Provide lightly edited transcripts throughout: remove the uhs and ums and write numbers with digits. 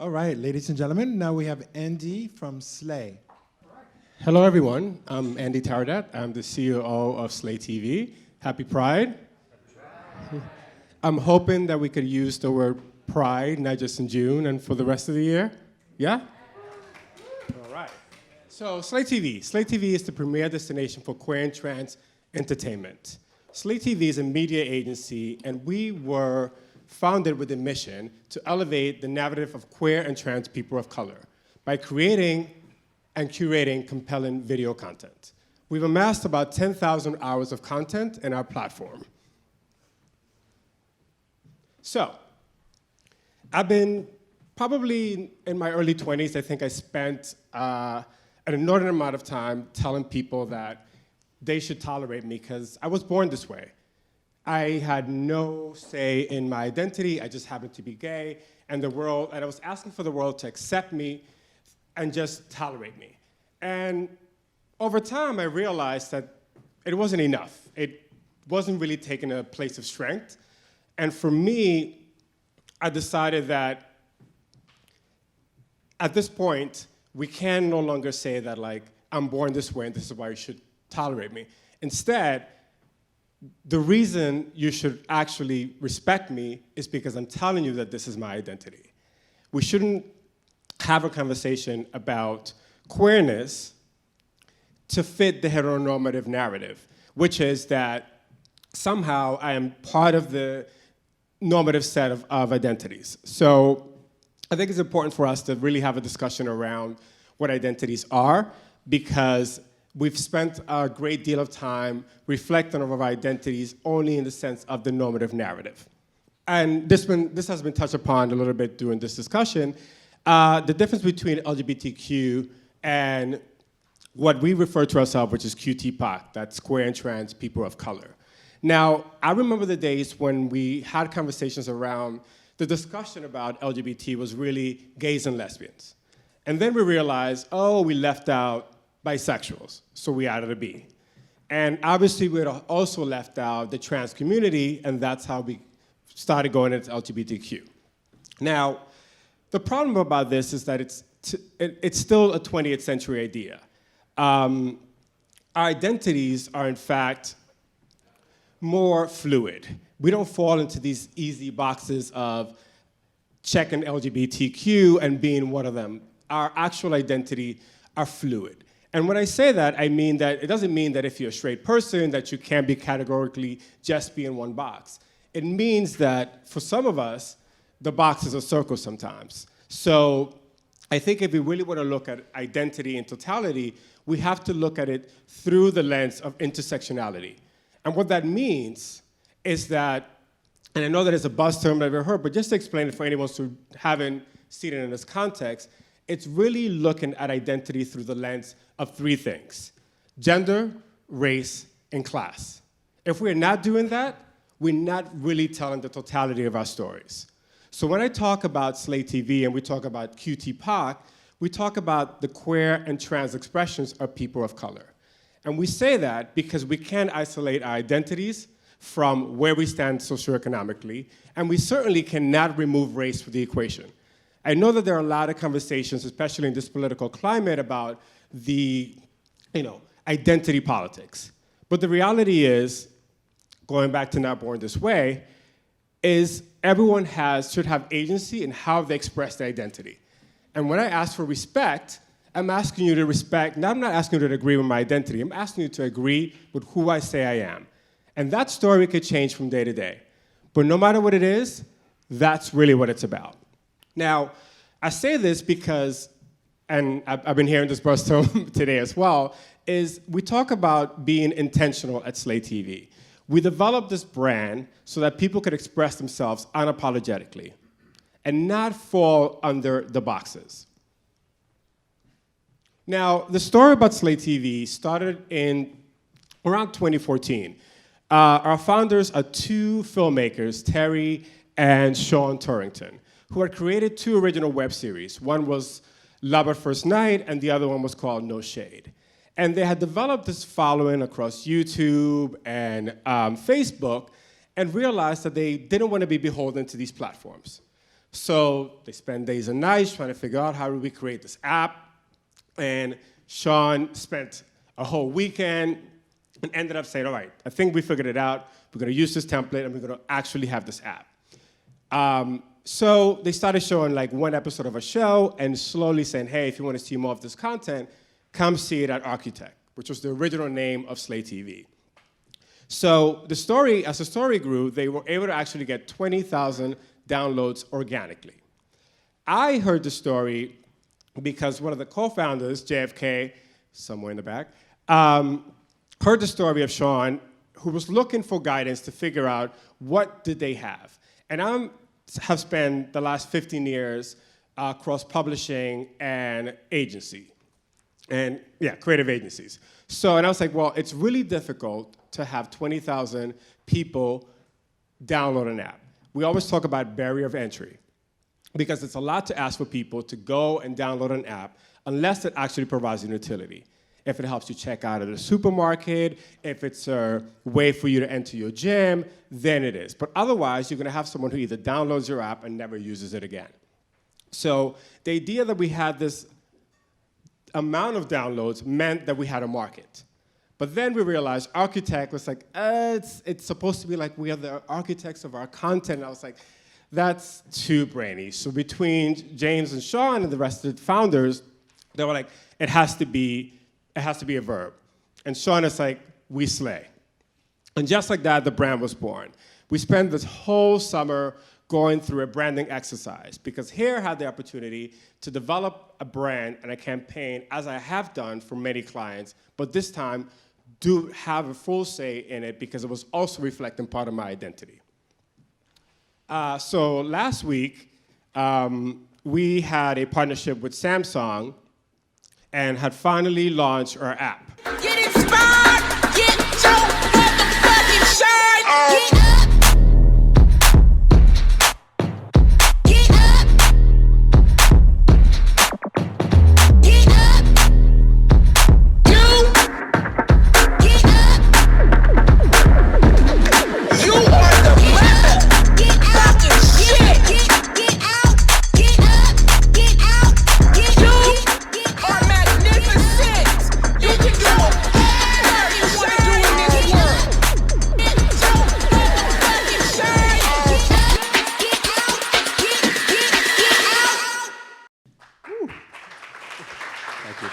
All right, ladies and gentlemen, now we have Andy from Slay. Hello, everyone. I'm Andy Taradat. I'm the CEO of Slay TV. Happy Pride. I'm hoping that we could use the word pride, not just in June and for the rest of the year. Yeah? All right. So Slay TV. Slay TV is the premier destination for queer and trans entertainment. Slay TV is a media agency, and we were founded with a mission to elevate the narrative of queer and trans people of color by creating and curating compelling video content. We've amassed about 10,000 hours of content in our platform. So, I've been probably in my early 20s, I think I spent an inordinate amount of time telling people that they should tolerate me because I was born this way. I had no say in my identity, I just happened to be gay, and I was asking for the world to accept me and just tolerate me. And over time, I realized that it wasn't enough. It wasn't really taking a place of strength. And for me, I decided that at this point, we can no longer say that, like, I'm born this way and this is why you should tolerate me. Instead, the reason you should actually respect me is because I'm telling you that this is my identity. We shouldn't have a conversation about queerness to fit the heteronormative narrative, which is that somehow I am part of the normative set of identities. So I think it's important for us to really have a discussion around what identities are, because we've spent a great deal of time reflecting on our identities only in the sense of the normative narrative. And this has been touched upon a little bit during this discussion. The difference between LGBTQ and what we refer to ourselves, which is QTPOC, that's queer and trans people of color. Now, I remember the days when we had conversations around the discussion about LGBT was really gays and lesbians. And then we realized, oh, we left out bisexuals, so we added a B. And obviously, we had also left out the trans community, and that's how we started going into LGBTQ. Now, the problem about this is that it's still a 20th century idea. Our identities are, in fact, more fluid. We don't fall into these easy boxes of checking LGBTQ and being one of them. Our actual identity are fluid. And when I say that, I mean that it doesn't mean that if you're a straight person that you can't be categorically just be in one box. It means that for some of us, the box is a circle sometimes. So I think if we really want to look at identity in totality, we have to look at it through the lens of intersectionality. And what that means is that, and I know that it's a buzz term that I've ever heard, but just to explain it for anyone who haven't seen it in this context, it's really looking at identity through the lens of three things: gender, race, and class. If we're not doing that, we're not really telling the totality of our stories. So when I talk about Slay TV and we talk about QTPOC, we talk about the queer and trans expressions of people of color. And we say that because we can't isolate our identities from where we stand socioeconomically, and we certainly cannot remove race from the equation. I know that there are a lot of conversations, especially in this political climate, about the identity politics. But the reality is, going back to Not Born This Way, is everyone should have agency in how they express their identity. And when I ask for respect, I'm asking you to respect, I'm not asking you to agree with my identity, I'm asking you to agree with who I say I am. And that story could change from day to day. But no matter what it is, that's really what it's about. Now, I say this because, and I've been hearing this buzz term today as well, is we talk about being intentional at Slay TV. We developed this brand so that people could express themselves unapologetically and not fall under the boxes. Now, the story about Slay TV started in around 2014. Our founders are two filmmakers, Terry and Sean Turrington, who had created two original web series. One was Love at First Night, and the other one was called No Shade. And they had developed this following across YouTube and Facebook, and realized that they didn't want to be beholden to these platforms. So they spend days and nights trying to figure out how do we create this app. And Sean spent a whole weekend and ended up saying, all right, I think we figured it out. We're going to use this template, and we're going to actually have this app. So they started showing like one episode of a show and slowly saying, hey, if you want to see more of this content, come see it at Architect, which was the original name of Slay TV. So the story, as the story grew, they were able to actually get 20,000 downloads organically. I heard the story because one of the co-founders, JFK, somewhere in the back, heard the story of Sean, who was looking for guidance to figure out what did they have. And I have spent the last 15 years across publishing and agency, and yeah, creative agencies. So, and I was like, well, it's really difficult to have 20,000 people download an app. We always talk about barrier of entry because it's a lot to ask for people to go and download an app unless it actually provides an utility. If it helps you check out at a supermarket, if it's a way for you to enter your gym, then it is. But otherwise, you're gonna have someone who either downloads your app and never uses it again. So the idea that we had this amount of downloads meant that we had a market. But then we realized Architect was like, it's supposed to be like we are the architects of our content. And I was like, that's too brainy. So between James and Sean and the rest of the founders, they were like, it has to be a verb. And Sean is like, we slay. And just like that, the brand was born. We spent this whole summer going through a branding exercise because here I had the opportunity to develop a brand and a campaign as I have done for many clients, but this time do have a full say in it because it was also reflecting part of my identity. So last week, we had a partnership with Samsung and had finally launched our app. Get inspired, get your motherfucking shine. Get up. Get up. Get up. You get up. You are the motherfucking shit. Get out. Get up. Get out. Get you are magnificent. You can do whatever you want to do in this world. Get your motherfucking shine. Get up. Get out. Get out. Thank you.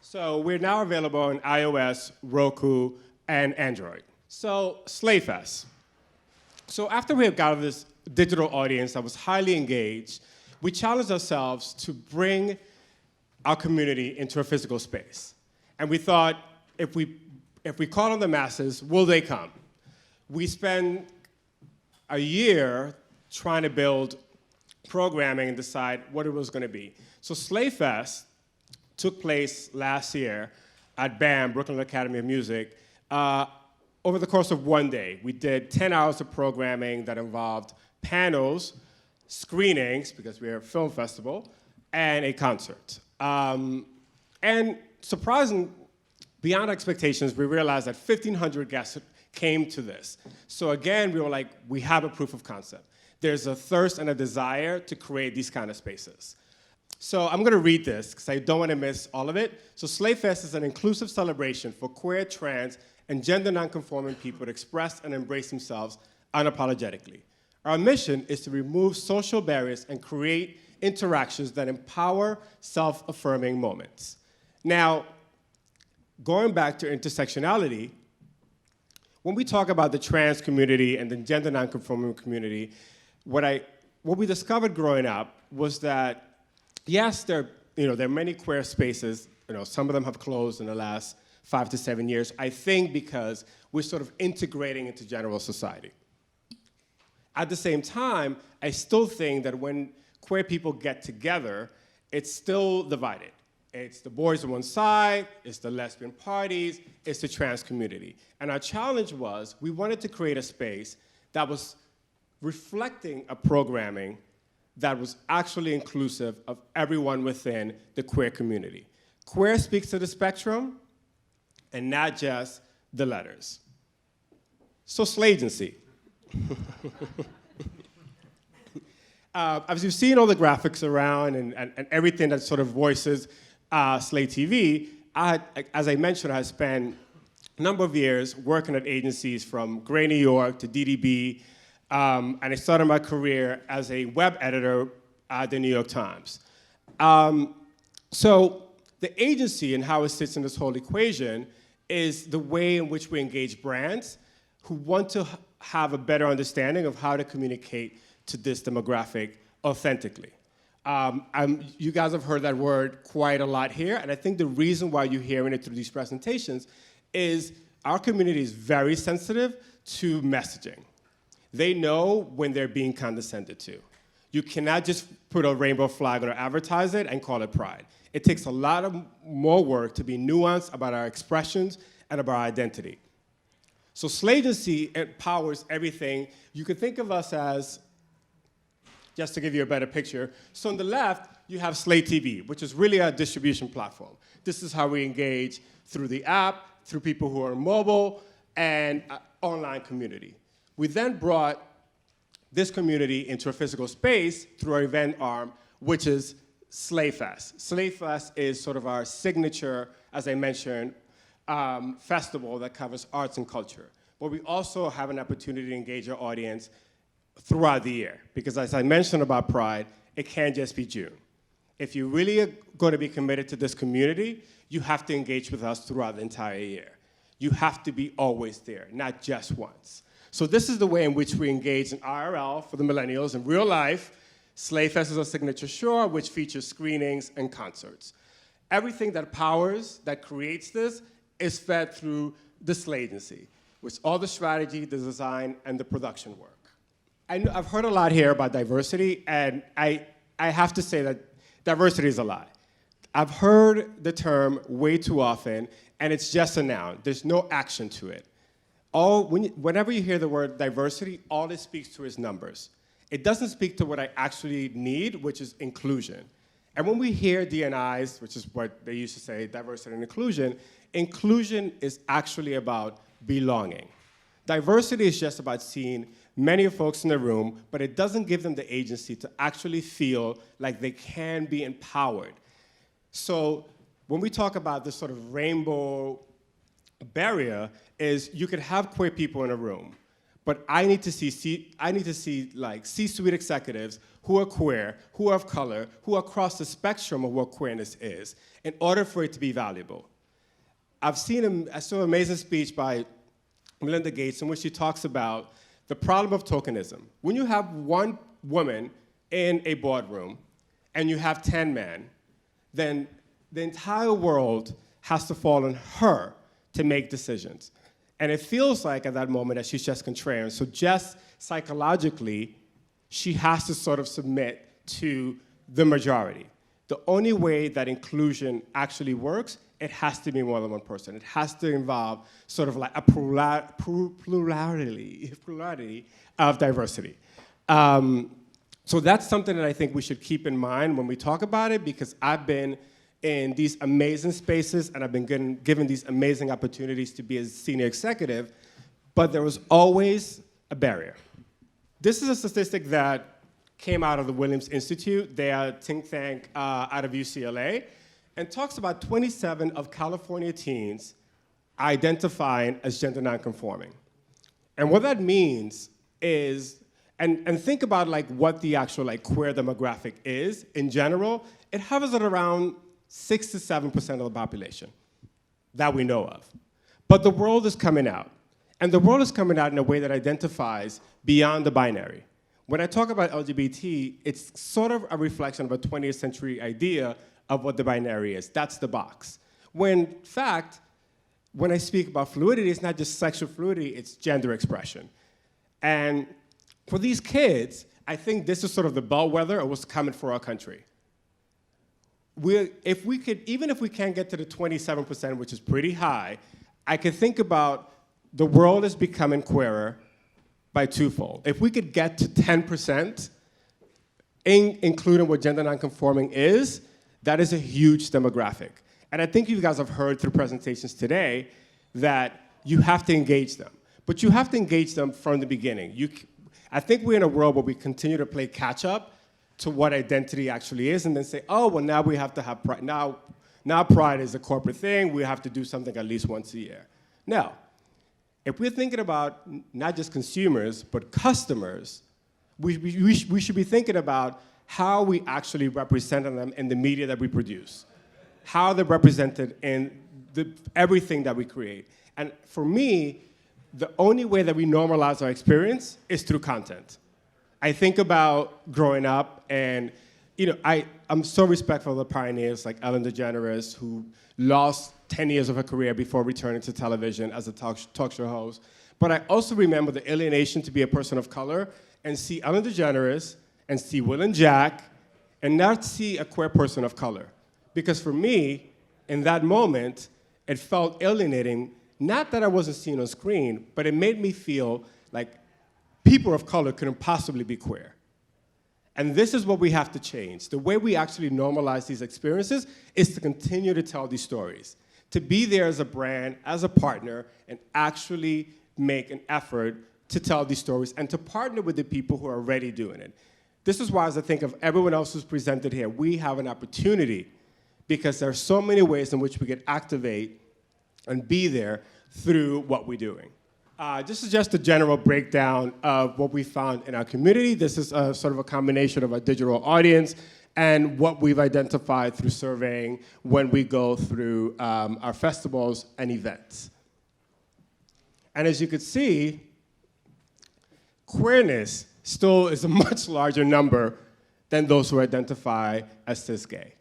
So we're now available on iOS, Roku, and Android. So Slayfest. So after we have gathered this digital audience that was highly engaged, we challenged ourselves to bring our community into a physical space. And we thought, if we call on the masses, will they come? We spent a year trying to build programming and decide what it was going to be. So Slayfest took place last year at BAM, Brooklyn Academy of Music, over the course of one day. We did 10 hours of programming that involved panels, screenings, because we're a film festival, and a concert. And surprising, beyond expectations, we realized that 1,500 guests came to this. So again, we were like, we have a proof of concept. There's a thirst and a desire to create these kind of spaces. So I'm going to read this because I don't want to miss all of it. So Slayfest is an inclusive celebration for queer, trans, and gender nonconforming people to express and embrace themselves unapologetically. Our mission is to remove social barriers and create interactions that empower self-affirming moments. Now, going back to intersectionality, when we talk about the trans community and the gender nonconforming community, what we discovered growing up was that, yes, there are many queer spaces. Some of them have closed in the last 5 to 7 years, I think because we're sort of integrating into general society. At the same time, I still think that when queer people get together, it's still divided. It's the boys on one side, it's the lesbian parties, it's the trans community. And our challenge was, we wanted to create a space that was reflecting a programming that was actually inclusive of everyone within the queer community. Queer speaks to the spectrum, and not just the letters. So Slagency. As you've seen all the graphics around and everything that sort of voices Slay TV, as I mentioned, I spent a number of years working at agencies from Gray New York to DDB, and I started my career as a web editor at the New York Times. So the agency and how it sits in this whole equation is the way in which we engage brands who want to have a better understanding of how to communicate to this demographic authentically. You guys have heard that word quite a lot here, and I think the reason why you're hearing it through these presentations is our community is very sensitive to messaging. They know when they're being condescended to. You cannot just put a rainbow flag on or advertise it and call it pride. It takes a lot of more work to be nuanced about our expressions and about our identity. So Slay Agency empowers everything. You can think of us as, just to give you a better picture, so on the left, you have Slay TV, which is really a distribution platform. This is how we engage through the app, through people who are mobile, and online community. We then brought this community into a physical space through our event arm, which is Slayfest. Slayfest is sort of our signature, as I mentioned, festival that covers arts and culture. But we also have an opportunity to engage our audience throughout the year. Because as I mentioned about Pride, it can't just be June. If you really are going to be committed to this community, you have to engage with us throughout the entire year. You have to be always there, not just once. So this is the way in which we engage in IRL for the millennials. In real life, Slayfest is a signature show which features screenings and concerts. Everything that powers, that creates this, is fed through the Slay Agency, with all the strategy, the design, and the production work. I've heard a lot here about diversity, and I have to say that diversity is a lie. I've heard the term way too often, and it's just a noun. There's no action to it. Whenever you hear the word diversity, all it speaks to is numbers. It doesn't speak to what I actually need, which is inclusion. And when we hear D&Is, which is what they used to say, diversity and inclusion is actually about belonging. Diversity is just about seeing many folks in the room, but it doesn't give them the agency to actually feel like they can be empowered. So when we talk about this sort of rainbow barrier, is you could have queer people in a room, but I need to see like C-suite executives who are queer, who are of color, who are across the spectrum of what queerness is, in order for it to be valuable. I saw an amazing speech by Melinda Gates in which she talks about the problem of tokenism. When you have one woman in a boardroom and you have 10 men, then the entire world has to fall on her to make decisions. And it feels like at that moment that she's just contrarian. So just psychologically, she has to sort of submit to the majority. The only way that inclusion actually works, it has to be more than one person. It has to involve sort of like a plurality of diversity. So that's something that I think we should keep in mind when we talk about it, because I've been in these amazing spaces and I've been given these amazing opportunities to be a senior executive, but there was always a barrier. This is a statistic that came out of the Williams Institute. They are a think tank out of UCLA, and talks about 27 of California teens identifying as gender nonconforming. And what that means is, and think about like what the actual like queer demographic is in general, it hovers at around 6 to 7% of the population that we know of. But the world is coming out. And the world is coming out in a way that identifies beyond the binary. When I talk about LGBT, it's sort of a reflection of a 20th century idea of what the binary is. That's the box. When, in fact, when I speak about fluidity, it's not just sexual fluidity, it's gender expression. And for these kids, I think this is sort of the bellwether of what's coming for our country. Even if we can't get to the 27%, which is pretty high, I could think about the world is becoming queerer by twofold. If we could get to 10%, including what gender nonconforming is, that is a huge demographic. And I think you guys have heard through presentations today that you have to engage them. But you have to engage them from the beginning. I think we're in a world where we continue to play catch up to what identity actually is, and then say, oh, well, now we have to have pride. Now pride is a corporate thing. We have to do something at least once a year. Now, if we're thinking about not just consumers, but customers, we should be thinking about how we actually represent them in the media that we produce, how they're represented in everything that we create. And for me, the only way that we normalize our experience is through content. I think about growing up, and I'm so respectful of the pioneers like Ellen DeGeneres, who lost 10 years of her career before returning to television as a talk show host. But I also remember the alienation to be a person of color and see Ellen DeGeneres and see Will and Jack and not see a queer person of color. Because for me, in that moment, it felt alienating, not that I wasn't seen on screen, but it made me feel like people of color couldn't possibly be queer. And this is what we have to change. The way we actually normalize these experiences is to continue to tell these stories, to be there as a brand, as a partner, and actually make an effort to tell these stories and to partner with the people who are already doing it. This is why, as I think of everyone else who's presented here, we have an opportunity because there are so many ways in which we can activate and be there through what we're doing. This is just a general breakdown of what we found in our community. This is sort of a combination of our digital audience and what we've identified through surveying when we go through our festivals and events. And as you can see, queerness still is a much larger number than those who identify as cis-gay.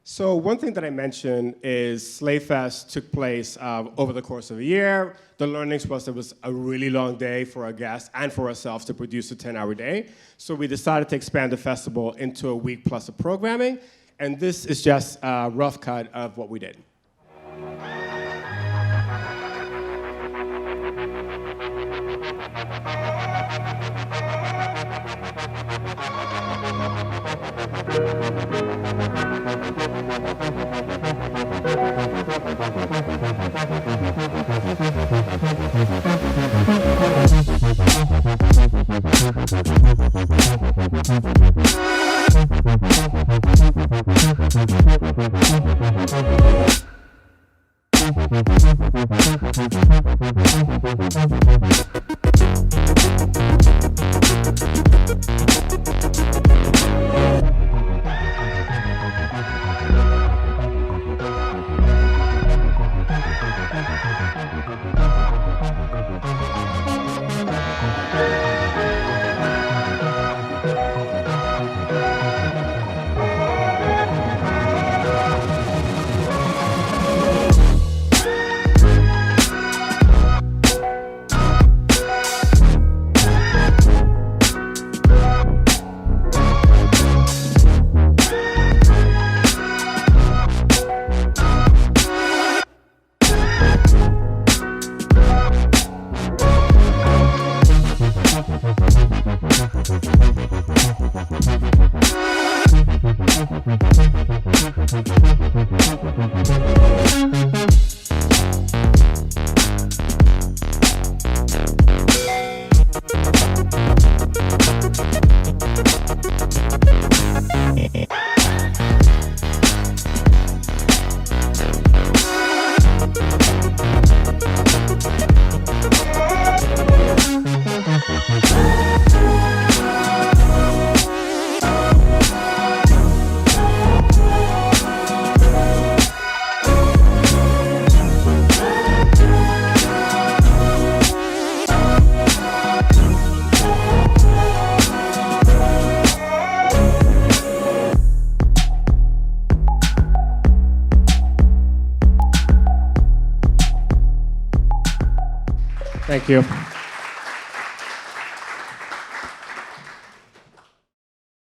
So one thing that I mentioned is Slayfest took place over the course of a year. The learnings was it was a really long day for our guests and for ourselves to produce a 10-hour day. So we decided to expand the festival into a week plus of programming. And this is just a rough cut of what we did. Thank you.